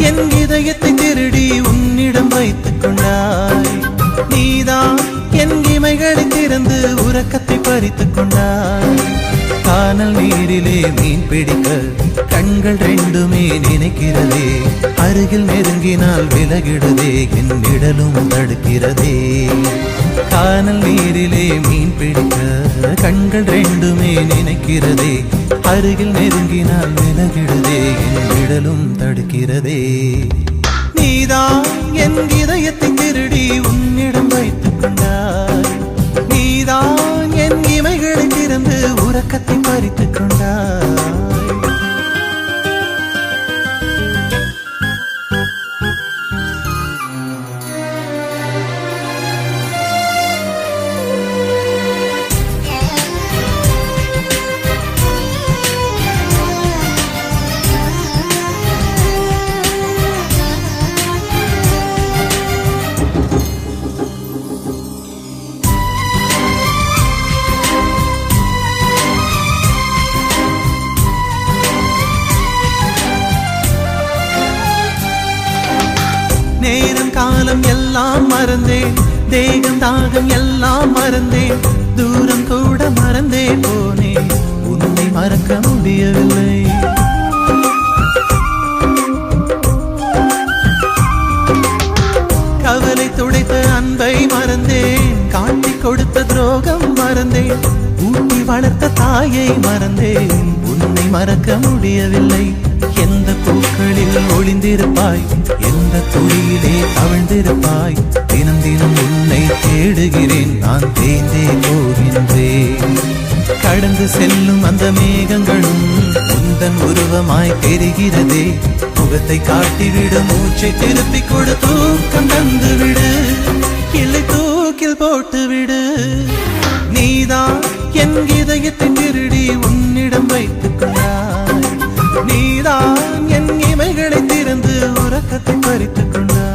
என் இதயத்தை திருடி உன்னிடம் வைத்துக் கொண்டாய். நீதான் என் இமைகளை திறந்து உறக்கத்தை பறித்துக் கொண்டாய். கானல் நீரிலே மீன் பிடிக்க கண்கள் ரெண்டுமே நினைக்கிறதே. அருகில் நெருங்கினால் விலகிடுதே, என் நிழலும் தடுக்கிறதே. கானல் நீரிலே மீன் பிடிக்க கண்கள் ரெண்டுமே நினைக்கிறதே. அருகில் நெருங்கினால் விலகிடுதே, என் நிழலும் தடுக்கிறதே. நீதான் என் இதயத்தை திருடி உன்னிடம் வைத்துக் கொண்டாய். நீதான் என் இமைகளை திறந்து உறக்கத்தை பறித்துக் கொண்டாய். நேரம் காலம் எல்லாம் மறந்தேன், தேகம் தாகம் எல்லாம் மறந்தேன். தூரம் கூட மறந்தே போனேன், உன்னை மறக்க முடியவில்லை. கவலை துடைத்த அன்பை மறந்தேன், காட்டிக் கொடுத்த துரோகம் மறந்தேன். ஊட்டி வளர்த்த தாயை மறந்தேன், உன்னை மறக்க முடியவில்லை. எந்த பூக்களில் ஒளிந்திருப்பாய், எந்த துளியிலே தவழ்ந்திருப்பாய். தினம் தினம் உன்னை தேடுகிறேன், நான் தேய்ந்தே போகின்றேன். கடந்து செல்லும் அந்த மேகங்களும் உந்தன் உருவமாய் தெரிகிறதே. முகத்தை காட்டிவிடு, மூச்சை திருப்பி கொடு, தூக்கம் தந்துவிடு, இல்லை தூக்கில் போட்டுவிடு. நீதான் என் இதயத்தை திருடி உன்னிடம் வைத்துக் கொண்டாய். நீதான் என் இமைகளை திறந்து உறக்கத்தை பறித்துக் கொண்டாய்.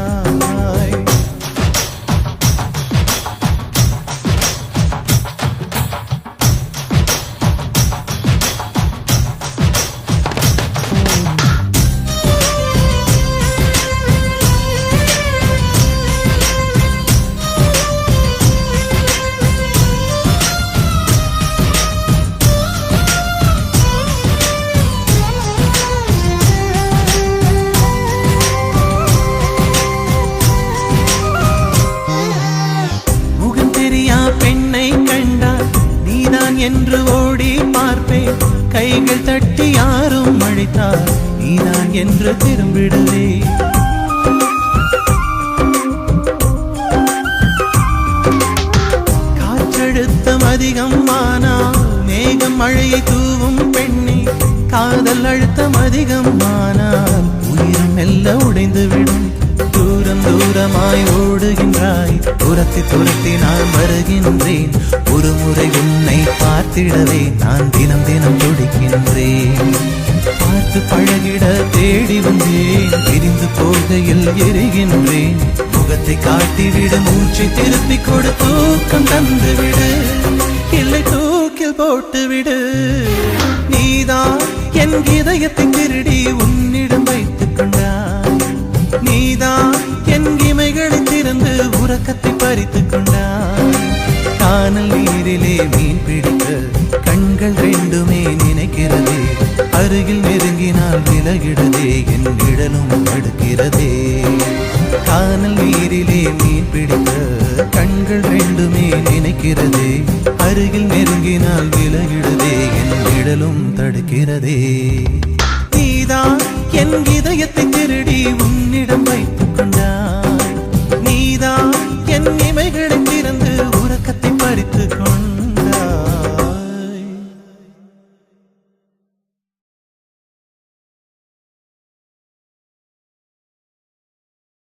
பெண்ணை கண்டால் நீதான் என்று ஓடி பார்ப்பேன். கைகள் தட்டி யாரும் அழைத்தால் நீதான் என்று திரும்பிடுவே. காற்றழுத்தம் அதிகம் ஆனால் மேகம் மழையை தூவும் பெண்ணே. காதல் அழுத்தம் அதிகம் ஆனால் உயிரும் மெல்ல உடைந்துவிடும். தூரம் தூரமாய் ஓடுகின்றாய், துரத்தி துரத்தி நான் வருகின்றேன். ஒரு முறை உன்னை பார்த்திடவே நான் தினம் தினம் துடிக்கின்றேன். பார்த்து பழகிட தேடி வந்தேன், பிரிந்து போகையில் எரிகின்றேன். முகத்தை காட்டிவிடு, மூச்சை திருப்பி கொடு, தூக்கம் தந்துவிடு, இல்லை தூக்கில் போட்டுவிடு. நீதான் என் இதயத்தை திருடி உன்னிடம் வைத்துக் கொண்டாய். நீதான் என் இமைகளை திறந்து உறக்கத்தை பறித்துக் கொண்டாய். கானல் நீரிலே மீன் பிடிக்க கண்கள் ரெண்டுமே நினைக்கிறதே. அருகில் நெருங்கினால் விலகிடுதே, என் நிழலும் தடுக்கிறதே. கானல் நீரிலே மீன் பிடிக்க கண்கள் ரெண்டுமே நினைக்கிறதே. அருகில் நெருங்கினால் விலகிடுதே, என் நிழலும் தடுக்கிறதே. நீதான் என் இதயத்தை திருடி உன்னிடம் வைத்துக் கொண்டாய். நீதான் என் இமைகளை